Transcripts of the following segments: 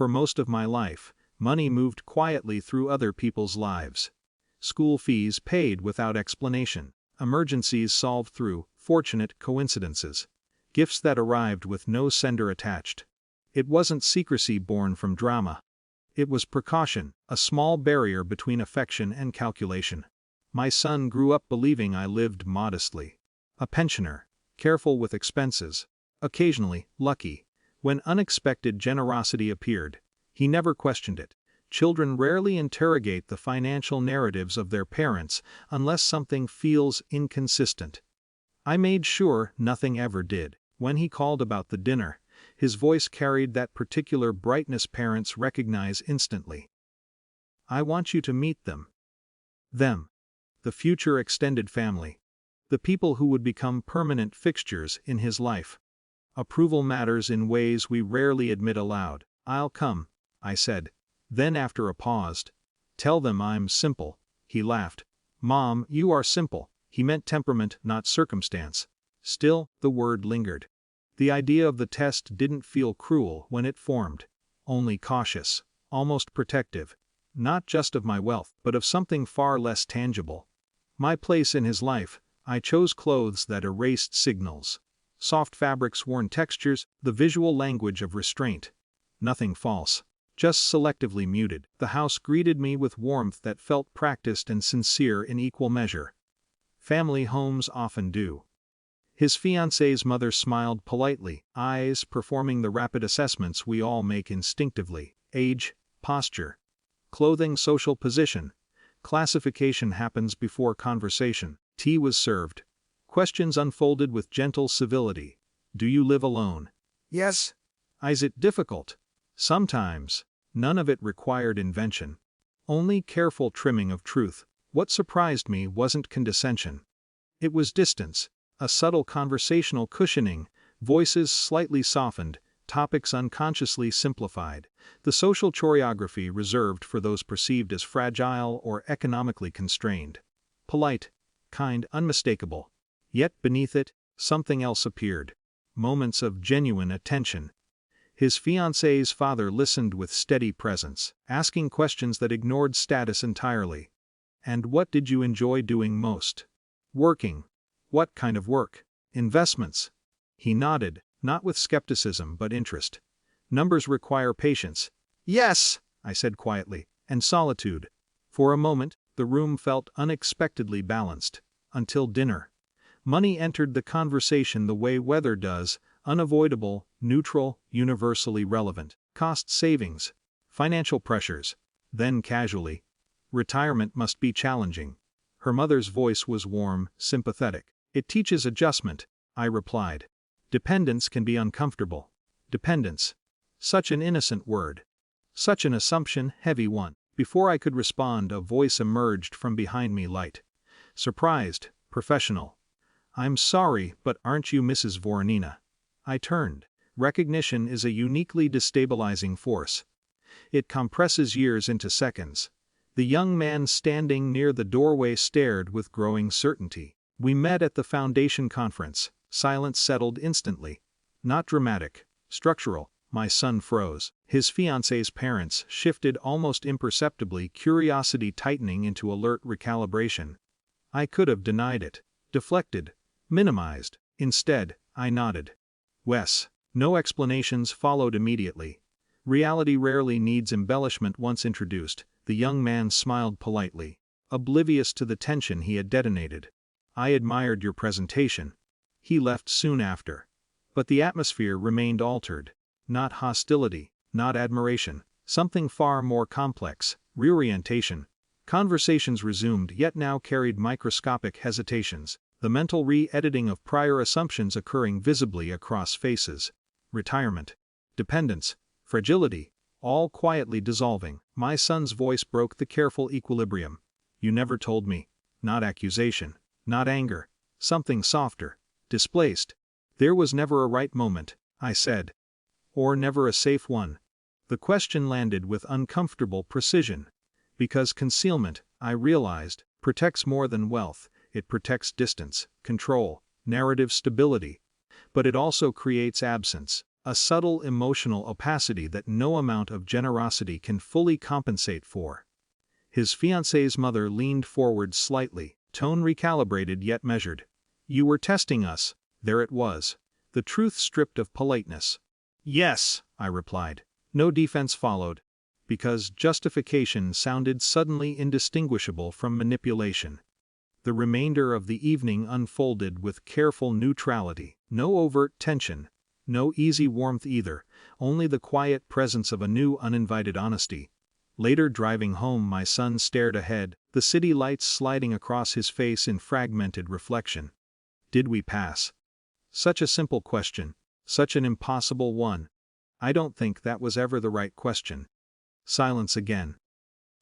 For most of my life, money moved quietly through other people's lives. School fees paid without explanation, emergencies solved through fortunate coincidences, gifts that arrived with no sender attached. It wasn't secrecy born from drama. It was precaution, a small barrier between affection and calculation. My son grew up believing I lived modestly. A pensioner, careful with expenses, occasionally lucky. When unexpected generosity appeared, he never questioned it. Children rarely interrogate the financial narratives of their parents unless something feels inconsistent. I made sure nothing ever did. When he called about the dinner, his voice carried that particular brightness parents recognize instantly. I want you to meet them. Them. The future extended family. The people who would become permanent fixtures in his life. Approval matters in ways we rarely admit aloud. I'll come, I said. Then after a pause, tell them I'm simple. He laughed. Mom, you are simple. He meant temperament, not circumstance. Still, the word lingered. The idea of the test didn't feel cruel when it formed. Only cautious, almost protective. Not just of my wealth, but of something far less tangible. My place in his life, I chose clothes that erased signals. Soft fabrics, worn textures, the visual language of restraint. Nothing false. Just selectively muted. The house greeted me with warmth that felt practiced and sincere in equal measure. Family homes often do. His fiancée's mother smiled politely, eyes performing the rapid assessments we all make instinctively. Age, posture, clothing, social position. Classification happens before conversation. Tea was served. Questions unfolded with gentle civility. Do you live alone? Yes. Is it difficult? Sometimes. None of it required invention. Only careful trimming of truth. What surprised me wasn't condescension. It was distance, a subtle conversational cushioning, voices slightly softened, topics unconsciously simplified, the social choreography reserved for those perceived as fragile or economically constrained. Polite, kind, unmistakable. Yet beneath it, something else appeared. Moments of genuine attention. His fiancée's father listened with steady presence, asking questions that ignored status entirely. And what did you enjoy doing most? Working. What kind of work? Investments. He nodded, not with skepticism but interest. Numbers require patience. Yes, I said quietly, and solitude. For a moment, the room felt unexpectedly balanced. Until dinner. Money entered the conversation the way weather does, unavoidable, neutral, universally relevant. Cost savings. Financial pressures. Then casually. Retirement must be challenging. Her mother's voice was warm, sympathetic. It teaches adjustment, I replied. Dependence can be uncomfortable. Dependence. Such an innocent word. Such an assumption, heavy one. Before I could respond, a voice emerged from behind me, light. Surprised, professional. I'm sorry, but aren't you Mrs. Voronina? I turned. Recognition is a uniquely destabilizing force. It compresses years into seconds. The young man standing near the doorway stared with growing certainty. We met at the foundation conference. Silence settled instantly. Not dramatic, structural. My son froze. His fiancée's parents shifted almost imperceptibly, curiosity tightening into alert recalibration. I could have denied it, deflected, minimized. Instead, I nodded. Wes. No explanations followed immediately. Reality rarely needs embellishment once introduced. The young man smiled politely, oblivious to the tension he had detonated. I admired your presentation. He left soon after. But the atmosphere remained altered. Not hostility, not admiration, something far more complex, reorientation. Conversations resumed, yet now carried microscopic hesitations, the mental re-editing of prior assumptions occurring visibly across faces. Retirement, dependence, fragility, all quietly dissolving. My son's voice broke the careful equilibrium. You never told me. Not accusation, not anger, something softer, displaced. There was never a right moment, I said. Or never a safe one. The question landed with uncomfortable precision. Because concealment, I realized, protects more than wealth. It protects distance, control, narrative stability. But it also creates absence, a subtle emotional opacity that no amount of generosity can fully compensate for. His fiancée's mother leaned forward slightly, tone recalibrated yet measured. "You were testing us." There it was. The truth stripped of politeness. "Yes," I replied. No defense followed, because justification sounded suddenly indistinguishable from manipulation. The remainder of the evening unfolded with careful neutrality, no overt tension, no easy warmth either, only the quiet presence of a new uninvited honesty. Later, driving home, my son stared ahead, the city lights sliding across his face in fragmented reflection. Did we pass? Such a simple question, such an impossible one. I don't think that was ever the right question. Silence again.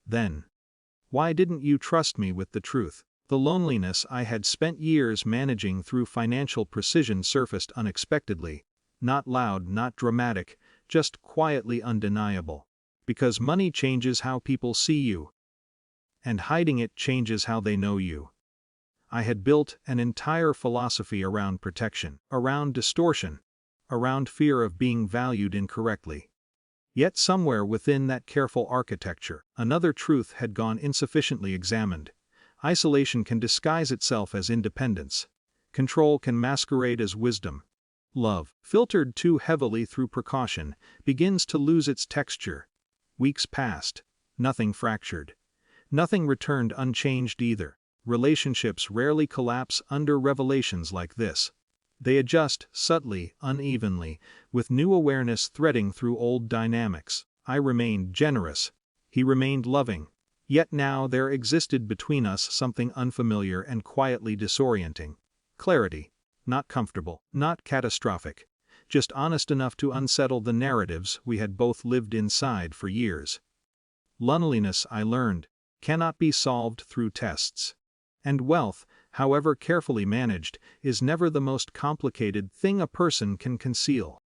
Then, "Why didn't you trust me with the truth?" The loneliness I had spent years managing through financial precision surfaced unexpectedly, not loud, not dramatic, just quietly undeniable. Because money changes how people see you, and hiding it changes how they know you. I had built an entire philosophy around protection, around distortion, around fear of being valued incorrectly. Yet somewhere within that careful architecture, another truth had gone insufficiently examined. Isolation can disguise itself as independence. Control can masquerade as wisdom. Love, filtered too heavily through precaution, begins to lose its texture. Weeks passed. Nothing fractured. Nothing returned unchanged either. Relationships rarely collapse under revelations like this. They adjust, subtly, unevenly, with new awareness threading through old dynamics. I remained generous. He remained loving. Yet now there existed between us something unfamiliar and quietly disorienting. Clarity. Not comfortable, not catastrophic. Just honest enough to unsettle the narratives we had both lived inside for years. Loneliness, I learned, cannot be solved through tests. And wealth, however carefully managed, is never the most complicated thing a person can conceal.